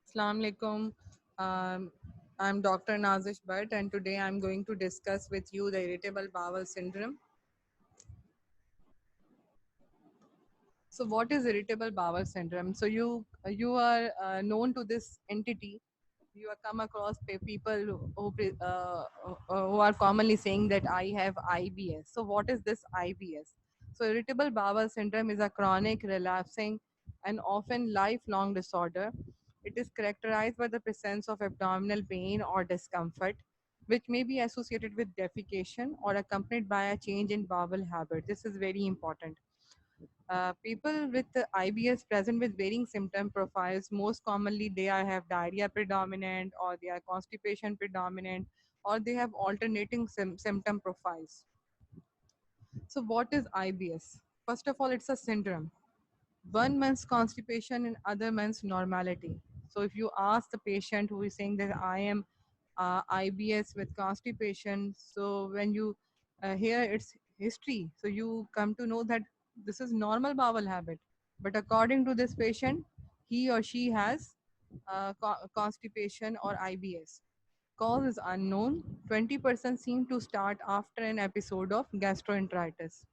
Assalamu alaikum. Um, I'm Dr. Nazish Bhatt, and today I'm going to discuss with you the irritable bowel syndrome. So, what is irritable bowel syndrome? So, you are known to this entity. You have come across people who are commonly saying that I have IBS. So, what is this IBS? So, irritable bowel syndrome is a chronic, relapsing, and often lifelong disorder. It is characterized by the presence of abdominal pain or discomfort, which may be associated with defecation or accompanied by a change in bowel habit. This is very important. People with the IBS present with varying symptom profiles, most commonly they have diarrhea predominant, or they are constipation predominant, or they have alternating symptom profiles. So what is IBS? First of all, it's a syndrome. One month's constipation and other month's normality. So if you ask the patient who is saying that I am IBS with constipation, so when you hear its history, so you come to know that this is normal bowel habit. But according to this patient, he or she has constipation or IBS. Cause is unknown. 20% seem to start after an episode of gastroenteritis.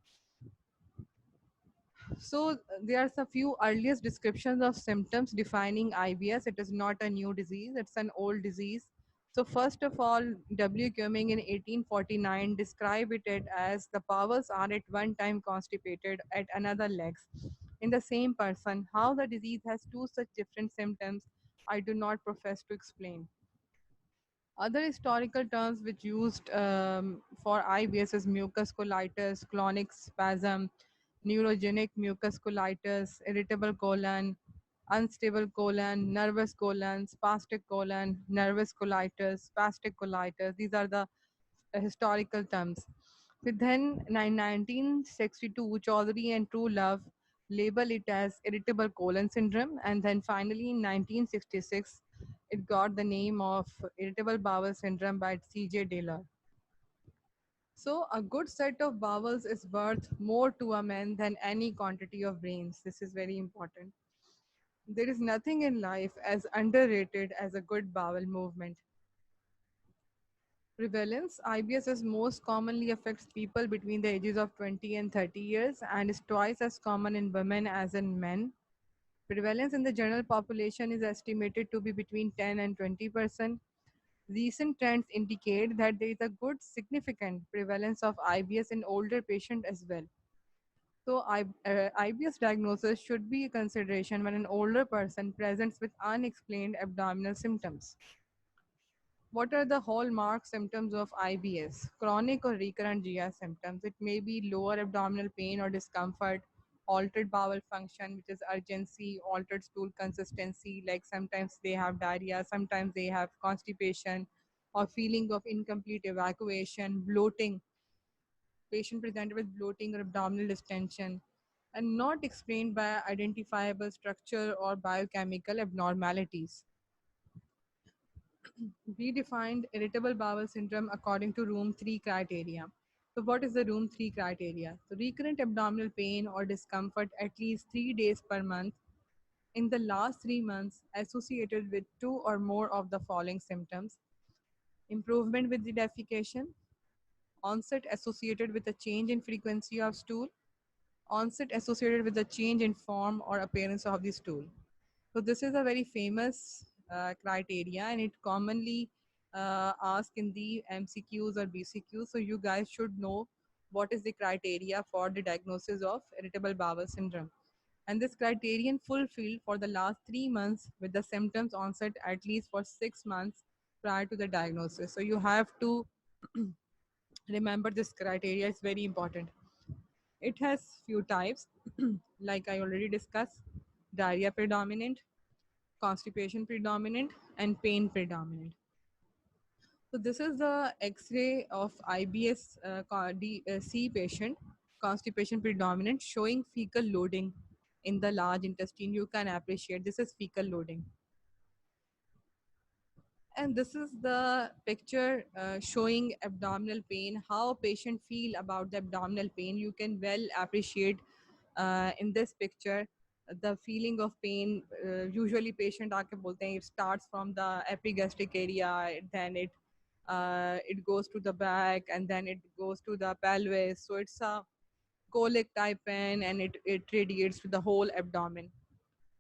So there are a few earliest descriptions of symptoms defining IBS. It is not a new disease; it's an old disease. So first of all, W. Cumming in 1849 described it as the bowels are at one time constipated, at another legs. In the same person, how the disease has two such different symptoms, I do not profess to explain. Other historical terms which used for IBS is mucus colitis, clonic spasm, neurogenic mucus colitis, irritable colon, unstable colon, nervous colon, spastic colon, nervous colitis, spastic colitis. These are the historical terms. But then in 1962, Chaudhary and True Love label it as irritable colon syndrome, and then finally in 1966, it got the name of irritable bowel syndrome by C.J. Taylor. So, a good set of bowels is worth more to a man than any quantity of brains. This is very important. There is nothing in life as underrated as a good bowel movement. Prevalence IBS is most commonly affects people between the ages of 20 and 30 years and is twice as common in women as in men. Prevalence in the general population is estimated to be between 10 and 20%. Recent trends indicate that there is a good significant prevalence of IBS in older patients as well. So, IBS diagnosis should be a consideration when an older person presents with unexplained abdominal symptoms. What are the hallmark symptoms of IBS? Chronic or recurrent GI symptoms. It may be lower abdominal pain or discomfort, altered bowel function, which is urgency, altered stool consistency, like sometimes they have diarrhea, sometimes they have constipation, or feeling of incomplete evacuation, bloating, patient presented with bloating or abdominal distension, and not explained by identifiable structure or biochemical abnormalities. We defined irritable bowel syndrome according to room 3 criteria. So, what is the room 3 criteria? So, recurrent abdominal pain or discomfort at least 3 days per month in the last 3 months associated with two or more of the following symptoms: improvement with the defecation, onset associated with a change in frequency of stool, onset associated with a change in form or appearance of the stool. So this is a very famous criteria, and it commonly asked in the MCQs or BCQs. So you guys should know what is the criteria for the diagnosis of irritable bowel syndrome. And this criterion fulfilled for the last 3 months with the symptoms onset at least for 6 months prior to the diagnosis. So you have to remember this criteria. It's very important. It has few types, like I already discussed: diarrhea predominant, constipation predominant, and pain predominant. So this is the X-ray of IBS C patient, constipation predominant, showing fecal loading in the large intestine. You can appreciate this is fecal loading. And this is the picture showing abdominal pain, how patient feel about the abdominal pain. You can well appreciate in this picture. the feeling of pain, usually patient आके बोलते हैं it starts from the epigastric area, then it goes to the back, and then it goes to the pelvis. So it's a colic type pain, and it radiates to the whole abdomen.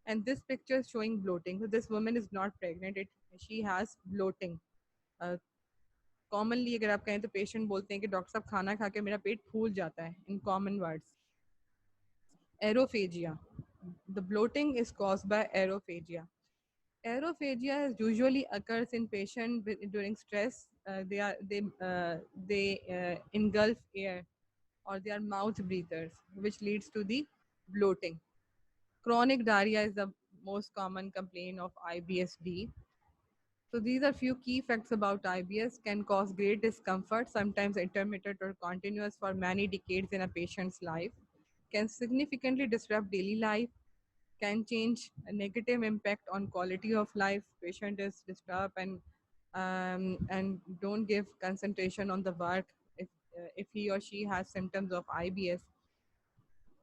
And this picture is showing bloating. So this woman is not pregnant. She has bloating. Commonly अगर आप कहें तो patient बोलते हैं कि doctor साहब खाना खा के मेरा पेट फूल जाता है, in common words. Aerophagia. The bloating is caused by aerophagia. Aerophagia usually occurs in patients during stress. They engulf air, or they are mouth breathers, which leads to the bloating. Chronic diarrhea is the most common complaint of IBSD. So these are few key facts about IBS. Can cause great discomfort, sometimes intermittent or continuous for many decades in a patient's life. Can significantly disrupt daily life. Can change a negative impact on quality of life. Patient is disturbed and don't give concentration on the work if he or she has symptoms of IBS.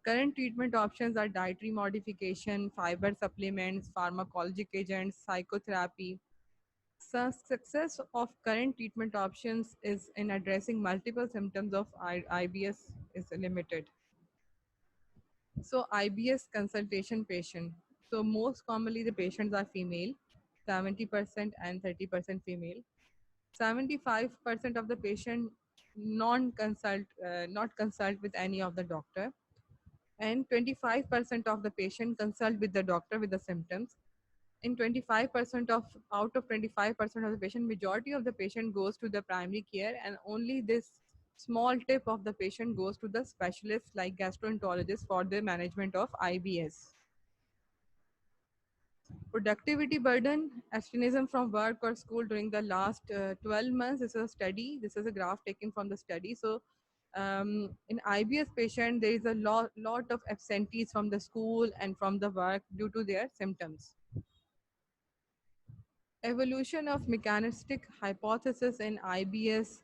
Current treatment options are dietary modification, fiber supplements, pharmacologic agents, psychotherapy. Success of current treatment options is in addressing multiple symptoms of IBS is limited. So IBS consultation patient. So most commonly the patients are female, 70% and 30% female. 75% of the patient non-consult, not consult with any of the doctor, and 25% of the patient consult with the doctor with the symptoms. In 25% of out of 25% of the patient, majority of the patient goes to the primary care, and only this small tip of the patient goes to the specialist like gastroenterologist for the management of IBS. Productivity burden, absenteeism from work or school during the last 12 months. This is a study. This is a graph taken from the study. So in IBS patient, there is a lot of absentees from the school and from the work due to their symptoms. Evolution of mechanistic hypothesis in IBS.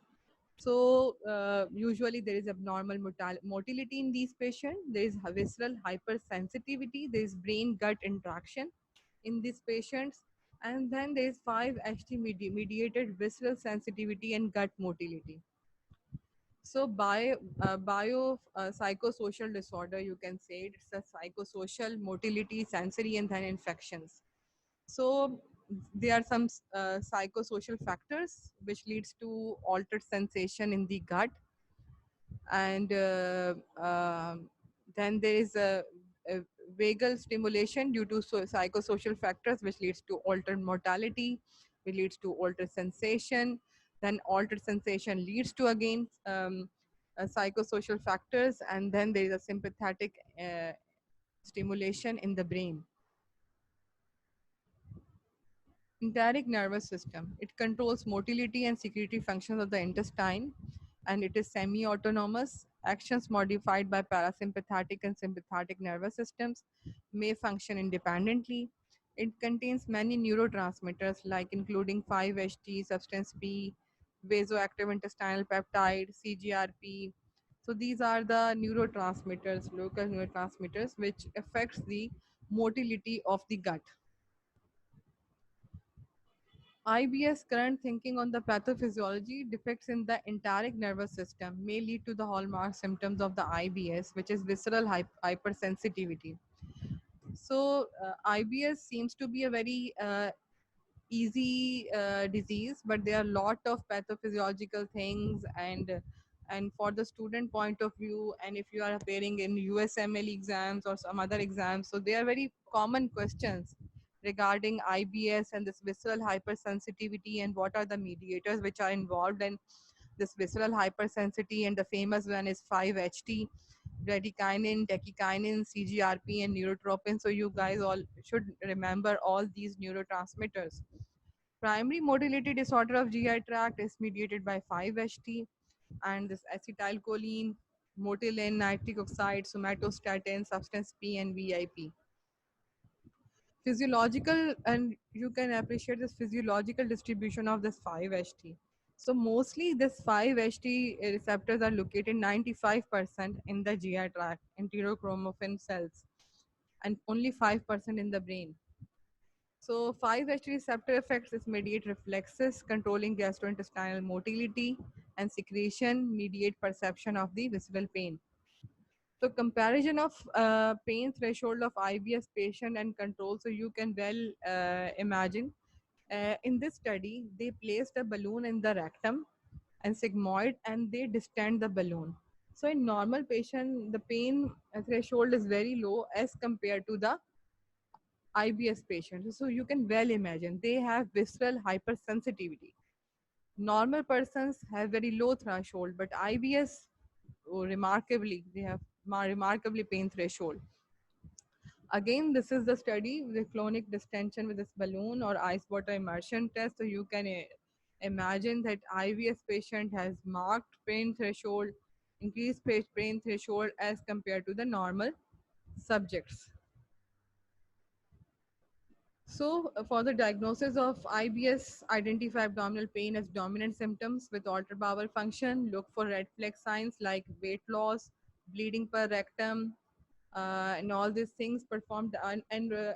So usually there is abnormal motility in these patients. There is visceral hypersensitivity. There is brain-gut interaction in these patients. And then there is 5-HT mediated visceral sensitivity and gut motility. So bio psychosocial disorder, you can say it's a psychosocial motility, sensory, and then infections. So there are some psychosocial factors which leads to altered sensation in the gut, and then there is a vagal stimulation due to psychosocial factors which leads to altered mortality, which leads to altered sensation. Then altered sensation leads to again psychosocial factors, and then there is a sympathetic stimulation in the brain. Enteric nervous system. It controls motility and secretory functions of the intestine, and it is semi-autonomous. Actions modified by parasympathetic and sympathetic nervous systems may function independently. It contains many neurotransmitters like including 5-HT, substance P, vasoactive intestinal peptide, CGRP. So these are the neurotransmitters, local neurotransmitters, which affects the motility of the gut. IBS current thinking on the pathophysiology defects in the enteric nervous system may lead to the hallmark symptoms of the IBS, which is visceral hypersensitivity. So, IBS seems to be a very easy disease, but there are a lot of pathophysiological things, and for the student point of view, and if you are appearing in USML exams or some other exams, so they are very common questions regarding IBS and this visceral hypersensitivity, and what are the mediators which are involved in this visceral hypersensitivity. And the famous one is 5-HT, bradykinin, tachykinin, CGRP, and neurotropin. So you guys all should remember all these neurotransmitters. Primary motility disorder of GI tract is mediated by 5-HT, and this acetylcholine, motilin, nitric oxide, somatostatin, substance P, and VIP. Physiological, and you can appreciate this physiological distribution of this 5-HT. So mostly this 5-HT receptors are located 95% in the GI tract, enterochromaffin cells. and only 5% in the brain. So 5-HT receptor effects is mediate reflexes, controlling gastrointestinal motility, and secretion mediate perception of the visible pain. So comparison of pain threshold of IBS patient and control. So you can well imagine. In this study, they placed a balloon in the rectum and sigmoid, and they distend the balloon. So in normal patient, the pain threshold is very low as compared to the IBS patient. So you can well imagine they have visceral hypersensitivity. Normal persons have very low threshold, but IBS, oh, remarkably, they have remarkably pain threshold. Again, this is the study with the clonic distension with this balloon or ice water immersion test. So you can imagine that IBS patient has marked pain threshold, increased pain threshold as compared to the normal subjects. So, for the diagnosis of IBS, identify abdominal pain as dominant symptoms with altered bowel function. Look for red flag signs like weight loss, bleeding per rectum, and all these things. Performed and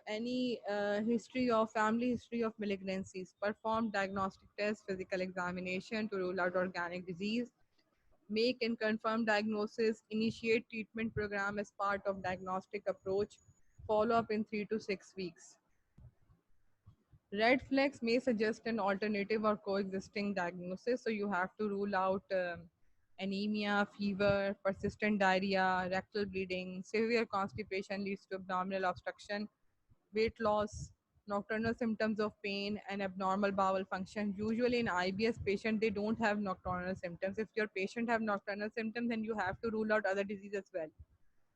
any history of family history of malignancies. Perform diagnostic tests, physical examination to rule out organic disease. Make and confirm diagnosis. Initiate treatment program as part of diagnostic approach. Follow up in 3 to 6 weeks. Red flags may suggest an alternative or coexisting diagnosis, so you have to rule out anemia, fever, persistent diarrhea, rectal bleeding, severe constipation leads to abdominal obstruction, weight loss, nocturnal symptoms of pain, and abnormal bowel function. Usually in IBS patient, they don't have nocturnal symptoms. If your patient have nocturnal symptoms, then you have to rule out other disease as well.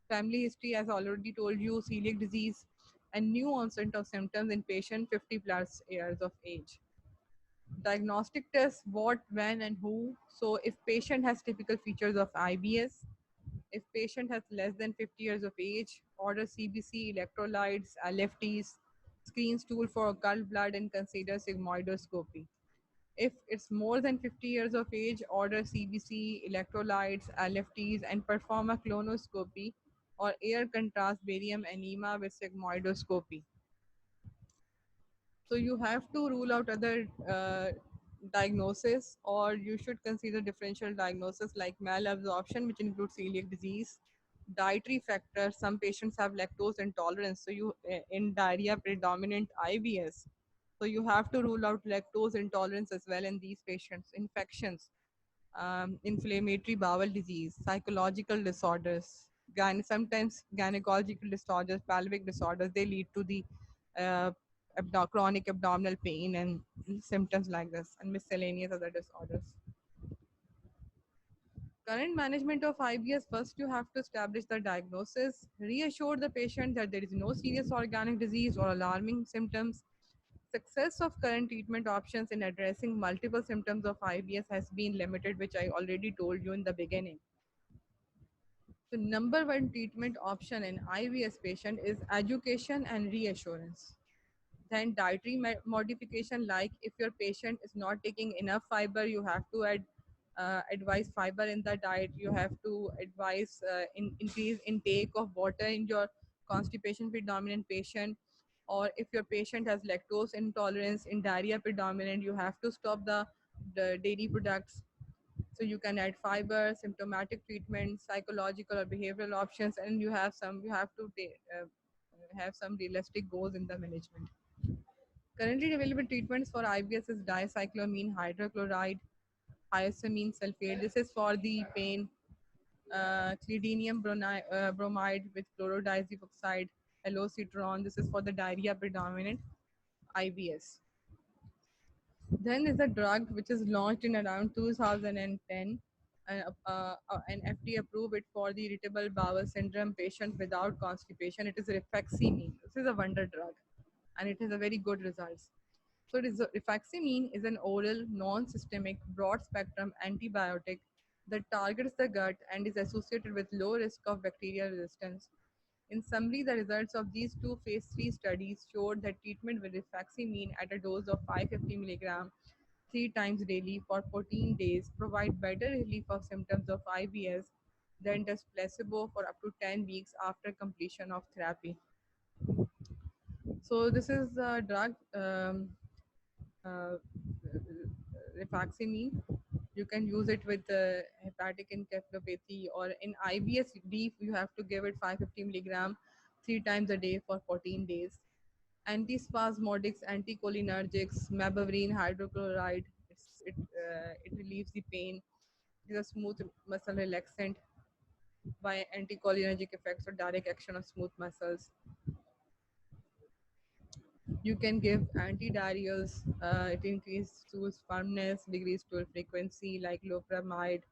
Family history, as already told you, celiac disease, and new onset of symptoms in patient 50 plus years of age. Diagnostic tests, what, when, and who. So if patient has typical features of IBS, if patient has less than 50 years of age, order CBC, electrolytes, LFTs, screen stool for occult blood, and consider sigmoidoscopy. If it's more than 50 years of age, order CBC, electrolytes, LFTs, and perform a colonoscopy or air contrast barium enema with sigmoidoscopy. So you have to rule out other diagnosis, or you should consider differential diagnosis like malabsorption, which includes celiac disease, dietary factors. Some patients have lactose intolerance, so you in diarrhea predominant IBS. So you have to rule out lactose intolerance as well in these patients. Infections, inflammatory bowel disease, psychological disorders, sometimes gynecological disorders, pelvic disorders, they lead to the uh, chronic abdominal pain and symptoms like this, and miscellaneous other disorders. Current management of IBS, first you have to establish the diagnosis, reassure the patient that there is no serious organic disease or alarming symptoms. Success of current treatment options in addressing multiple symptoms of IBS has been limited, which I already told you in the beginning. The number one treatment option in IBS patient is education and reassurance. Then dietary modification, like if your patient is not taking enough fiber, you have to advise fiber in the diet. You have to advise increase intake of water in your constipation predominant patient. Or if your patient has lactose intolerance in diarrhea predominant, you have to stop the dairy products. So you can add fiber, symptomatic treatment, psychological or behavioral options, and you have to have some realistic goals in the management. Currently available treatments for IBS is dicyclomine hydrochloride, hyoscine sulfate. This is for the pain. Clidinium bromide with chlorodiazepoxide, elocitron. This is for the diarrhea predominant IBS. Then is a drug which is launched in around 2010 and FDA approved it for the irritable bowel syndrome patient without constipation. It is rifaximin. This is a wonder drug and it has a very good results. So rifaximin is an oral, non-systemic, broad-spectrum antibiotic that targets the gut and is associated with low risk of bacterial resistance. In summary, the results of these two phase 3 studies showed that treatment with rifaximin at a dose of 550 mg 3 times daily for 14 days provide better relief of symptoms of IBS than does placebo for up to 10 weeks after completion of therapy. So this is a drug, uh, rifaximin. You can use it with hepatic encephalopathy, or in IBS beef, you have to give it 550 milligram 3 times a day for 14 days. Antispasmodics, anticholinergics, mebaverine hydrochloride. It relieves the pain. It is a smooth muscle relaxant by anticholinergic effects or direct action on smooth muscles. You can give antidiarrheals. It increases stool's firmness, decreases stool frequency, like loperamide,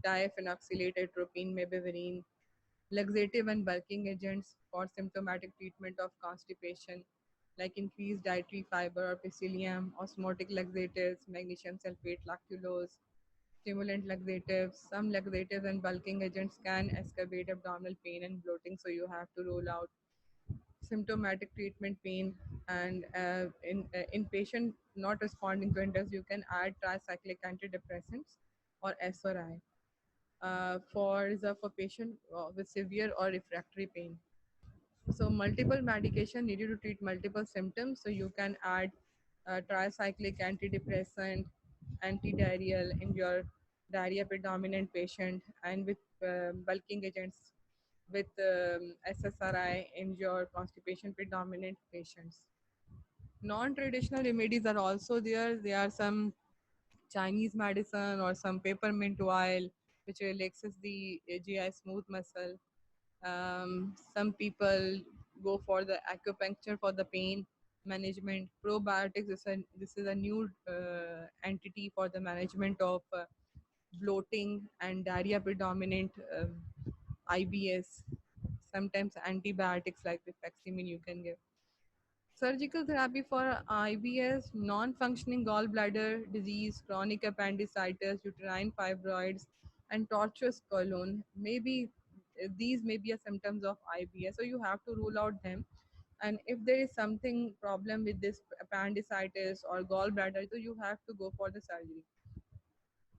diphenoxylate, atropine, mebeverine. Laxative and bulking agents for symptomatic treatment of constipation, like increased dietary fiber or psyllium, osmotic laxatives, magnesium sulfate, lactulose, stimulant laxatives. Some laxatives and bulking agents can exacerbate abdominal pain and bloating, so you have to rule out symptomatic treatment pain. And in patient not responding to interest, you can add tricyclic antidepressants or SRI for reserve for patient with severe or refractory pain. So multiple medication needed to treat multiple symptoms. So you can add tricyclic antidepressant, antidiarrheal in your diarrhea predominant patient, and with bulking agents with SSRI in your constipation predominant patients. Non-traditional remedies are also there. There are some Chinese medicine or some peppermint oil, which relaxes the GI smooth muscle. Some people go for the acupuncture for the pain management. Probiotics this is a new entity for the management of bloating and diarrhea predominant IBS. Sometimes antibiotics like rifaximin you can give. Surgical therapy for IBS, non-functioning gallbladder disease, chronic appendicitis, uterine fibroids, and tortuous colon. Maybe these may be a symptoms of IBS, so you have to rule out them. And if there is something problem with this appendicitis or gallbladder, so you have to go for the surgery.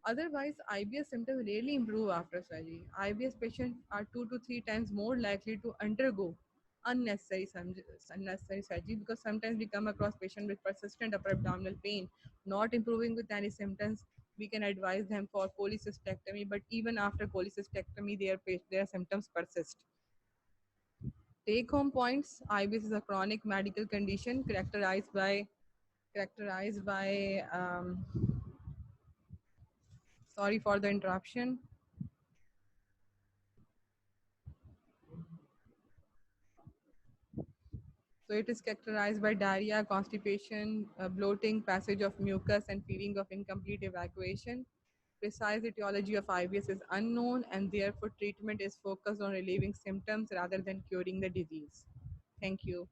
Otherwise, IBS symptoms rarely improve after surgery. IBS patients are 2 to 3 times more likely to undergo unnecessary surgery, because sometimes we come across patients with persistent upper abdominal pain, not improving with any symptoms. We can advise them for cholecystectomy, but even after cholecystectomy, their symptoms persist. Take home points: IBS is a chronic medical condition characterized by sorry for the interruption. So it is characterized by diarrhea, constipation, bloating, passage of mucus, and feeling of incomplete evacuation. Precise etiology of IBS is unknown, and therefore treatment is focused on relieving symptoms rather than curing the disease. Thank you.